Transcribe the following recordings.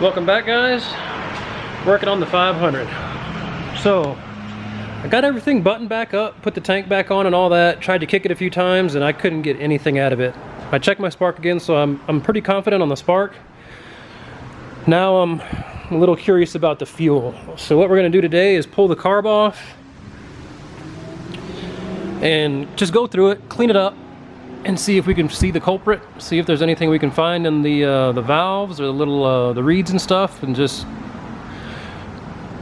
Welcome back, guys. Working on the 500. So I got everything buttoned back up, put the tank back on and all that, tried to kick it a few times and I couldn't get anything out of it. I checked my spark again, so I'm pretty confident on the spark. Now I'm a little curious about the fuel. So what we're gonna do today is pull the carb off and just go through it, clean it up, and see if we can see the culprit, see if there's anything we can find in the valves or the little the reeds and stuff, and just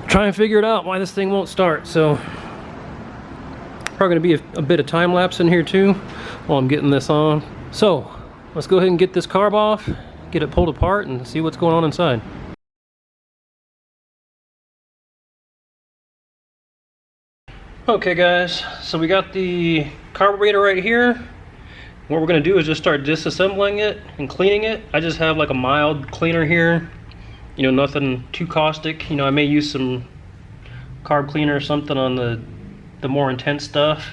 try and figure it out why this thing won't start. So probably gonna be a bit of time lapse in here too while I'm getting this on. So let's go ahead and get this carb off, get it pulled apart, and see what's going on inside. Okay guys, so we got the carburetor right here. What we're going to do is just start disassembling it and cleaning it. I just have like a mild cleaner here, you know, nothing too caustic. You know, I may use some carb cleaner or something on the more intense stuff,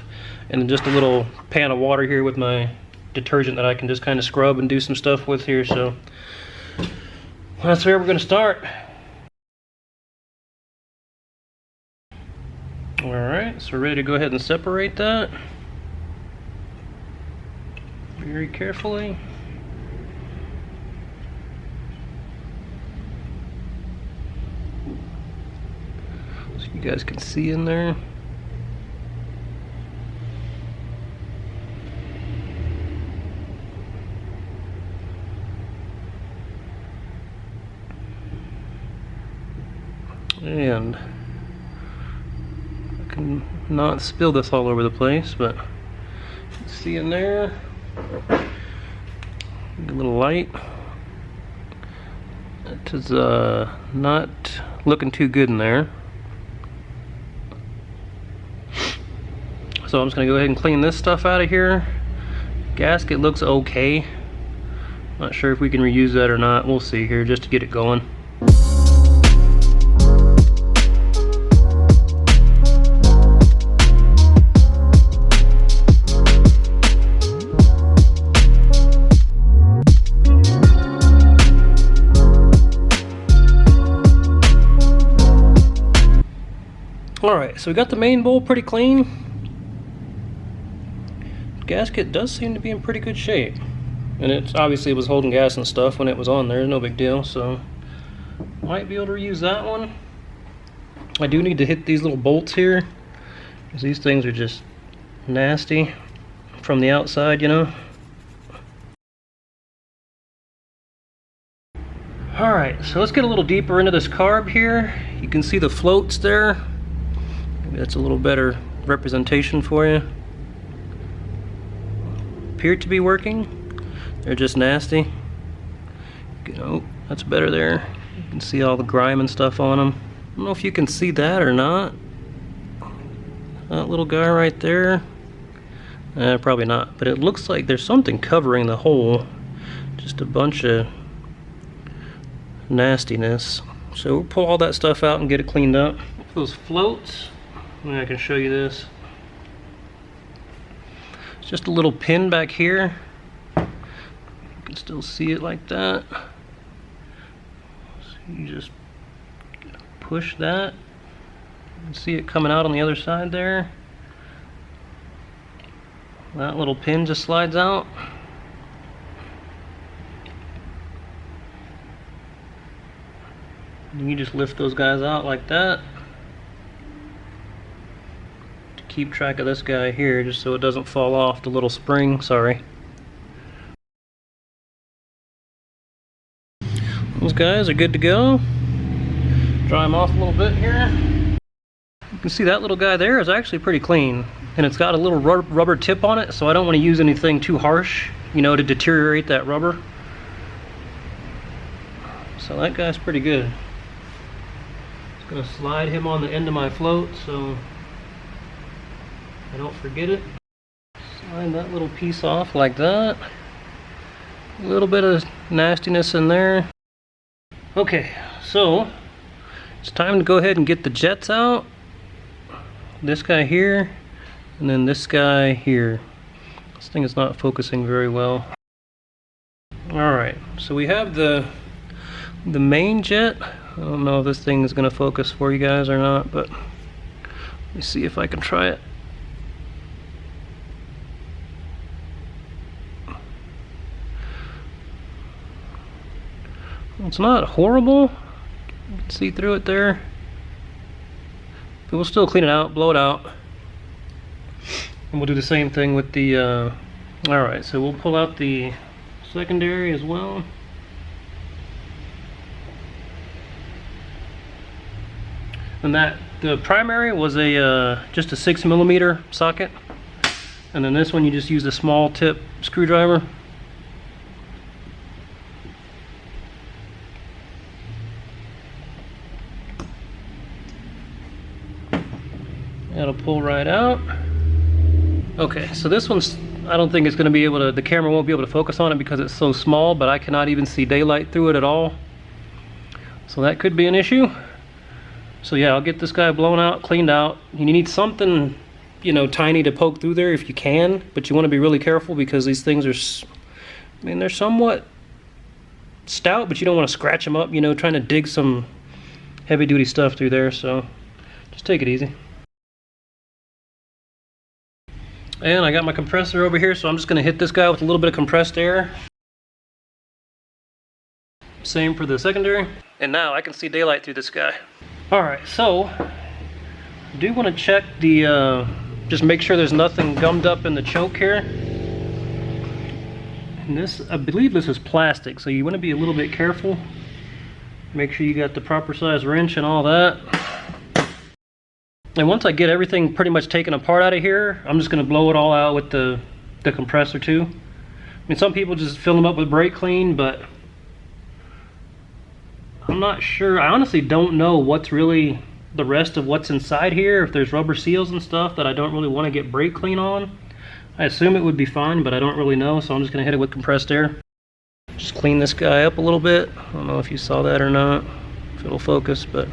and then just a little pan of water here with my detergent that I can just kind of scrub and do some stuff with here. So that's where we're going to start. Alright, so we're ready to go ahead and separate that very carefully. So you guys can see in there. And I can not spill this all over the place, but you can see in there. A little light. It is not looking too good in there. So I'm just gonna go ahead and clean this stuff out of here. Gasket looks okay. Not sure if we can reuse that or not. We'll see here just to get it going. Alright, so we got the main bowl pretty clean. Gasket does seem to be in pretty good shape. And it's obviously it was holding gas and stuff when it was on there, no big deal, so might be able to reuse that one. I do need to hit these little bolts here, because these things are just nasty from the outside, you know. Alright, so let's get a little deeper into this carb here. You can see the floats there. Maybe that's a little better representation for you. Appear to be working. They're just nasty. Oh, that's better there. You can see all the grime and stuff on them. I don't know if you can see that or not. That little guy right there. Probably not, but it looks like there's something covering the hole. Just a bunch of nastiness. So we'll pull all that stuff out and get it cleaned up. Those floats, I can show you this. It's just a little pin back here. You can still see it like that. So you just push that. You can see it coming out on the other side there. That little pin just slides out. And you just lift those guys out like that. Keep track of this guy here just so it doesn't fall off the little spring. Sorry. Those guys are good to go. Dry them off a little bit here. You can see that little guy there is actually pretty clean, and it's got a little rubber tip on it, so I don't want to use anything too harsh, you know, to deteriorate that rubber. So that guy's pretty good. Just gonna slide him on the end of my float so I don't forget it. Slide that little piece off like that. A little bit of nastiness in there. Okay, so it's time to go ahead and get the jets out. This guy here, and then this guy here. This thing is not focusing very well. Alright, so we have the the main jet. I don't know if this thing is going to focus for you guys or not, but let me see if I can try it. It's not horrible. You can see through it there. But we'll still clean it out, blow it out. And we'll do the same thing with the, alright, so we'll pull out the secondary as well. And the primary was a just a 6mm socket. And then this one you just use a small tip screwdriver. That'll pull right out. Okay, so this one's, I don't think it's going to be able to, the camera won't be able to focus on it because it's so small, but I cannot even see daylight through it at all. So that could be an issue. So yeah, I'll get this guy blown out, cleaned out. You need something, you know, tiny to poke through there if you can, but you want to be really careful because these things are, I mean, they're somewhat stout, but you don't want to scratch them up, you know, trying to dig some heavy duty stuff through there, so just take it easy. And I got my compressor over here, so I'm just going to hit this guy with a little bit of compressed air. Same for the secondary. And now I can see daylight through this guy. Alright, so I do want to check the, just make sure there's nothing gummed up in the choke here. And this, I believe this is plastic, so you want to be a little bit careful. Make sure you got the proper size wrench and all that. And once I get everything pretty much taken apart out of here, I'm just going to blow it all out with the compressor too. I mean, some people just fill them up with brake clean, but I'm not sure. I honestly don't know what's really the rest of what's inside here. If there's rubber seals and stuff that I don't really want to get brake clean on. I assume it would be fine, but I don't really know, so I'm just going to hit it with compressed air. Just clean this guy up a little bit. I don't know if you saw that or not, if it'll focus, but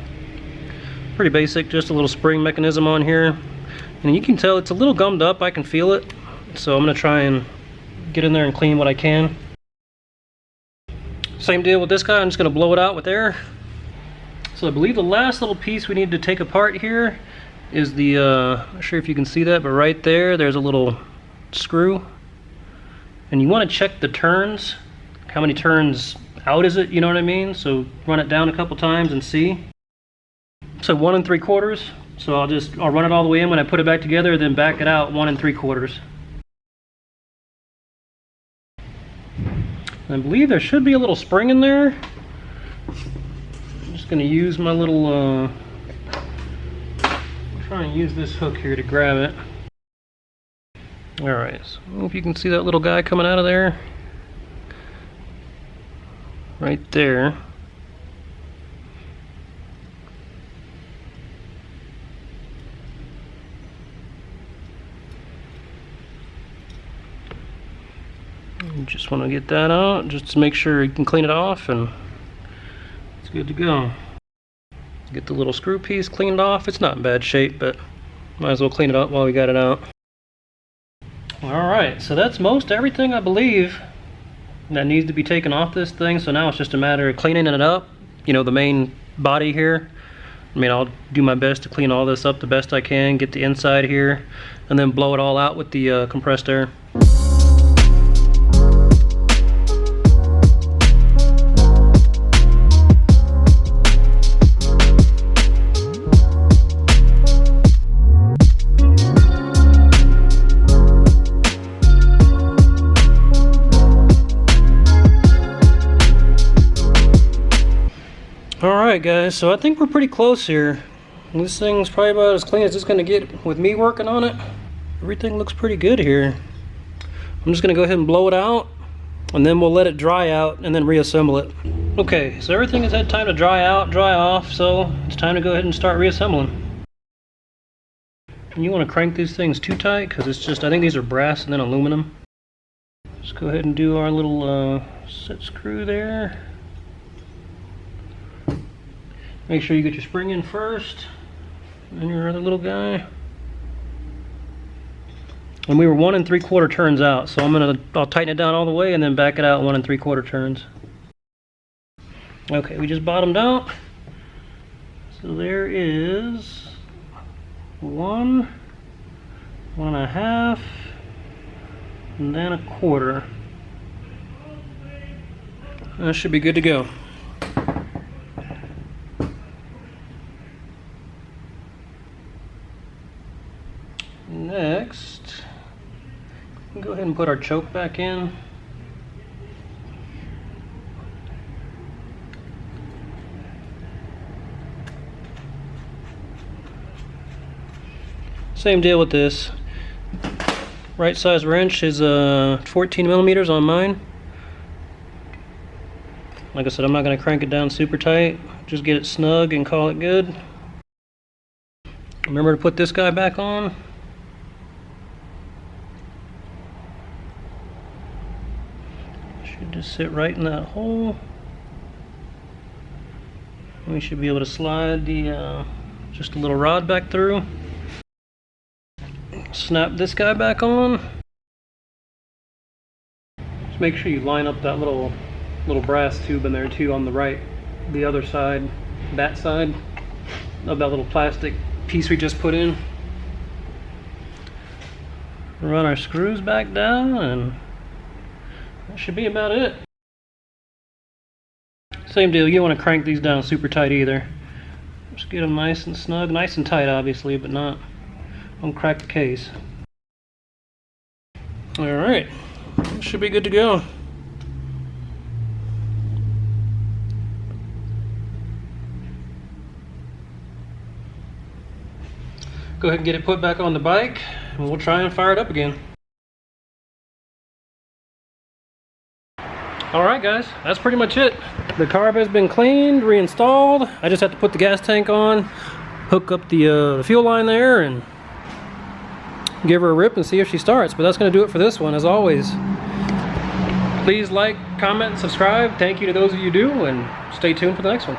pretty basic, just a little spring mechanism on here. And you can tell it's a little gummed up, I can feel it. So I'm gonna try and get in there and clean what I can. Same deal with this guy, I'm just gonna blow it out with air. So I believe the last little piece we need to take apart here is the, I'm not sure if you can see that, but right there's a little screw. And you wanna check the turns. How many turns out is it, you know what I mean? So run it down a couple times and see. So 1 3/4. So I'll run it all the way in when I put it back together, then back it out 1 3/4. I believe there should be a little spring in there. I'm just going to use my little, try and use this hook here to grab it. Alright, so I don't know if you can see that little guy coming out of there. Right there. You just want to get that out just to make sure you can clean it off, and it's good to go. Get the little screw piece cleaned off. It's not in bad shape, but might as well clean it up while we got it out. Alright, so that's most everything I believe that needs to be taken off this thing. So now it's just a matter of cleaning it up, you know, the main body here. I mean, I'll do my best to clean all this up the best I can, get the inside here, and then blow it all out with the compressed air. Alright guys, so I think we're pretty close here. This thing's probably about as clean as it's going to get with me working on it. Everything looks pretty good here. I'm just going to go ahead and blow it out, and then we'll let it dry out and then reassemble it. Okay, so everything has had time to dry out, dry off, so it's time to go ahead and start reassembling. And you want to crank these things too tight because it's just, I think these are brass and then aluminum. Let's go ahead and do our little set screw there. Make sure you get your spring in first, and your other little guy. And we were 1 3/4 turns out, so I'll tighten it down all the way and then back it out 1 3/4 turns. Okay, we just bottomed out. So there is 1, 1.5, and then 1/4. That should be good to go. Next, go ahead and put our choke back in. Same deal with this. Right size wrench is 14 millimeters on mine. Like I said, I'm not going to crank it down super tight. Just get it snug and call it good. Remember to put this guy back on. Should just sit right in that hole. We should be able to slide the just a little rod back through. Snap this guy back on. Just make sure you line up that little brass tube in there too on the right, the other side, that side of that little plastic piece we just put in. Run our screws back down, and that should be about it. Same deal, you don't want to crank these down super tight either. Just get them nice and snug, nice and tight obviously, but not, don't crack the case. Alright, should be good to go. Go ahead and get it put back on the bike, and we'll try and fire it up again. Alright guys, that's pretty much it. The carb has been cleaned, reinstalled. I just have to put the gas tank on, hook up the fuel line there, and give her a rip and see if she starts. But that's going to do it for this one. As always, please like, comment, subscribe. Thank you to those of you who do, and stay tuned for the next one.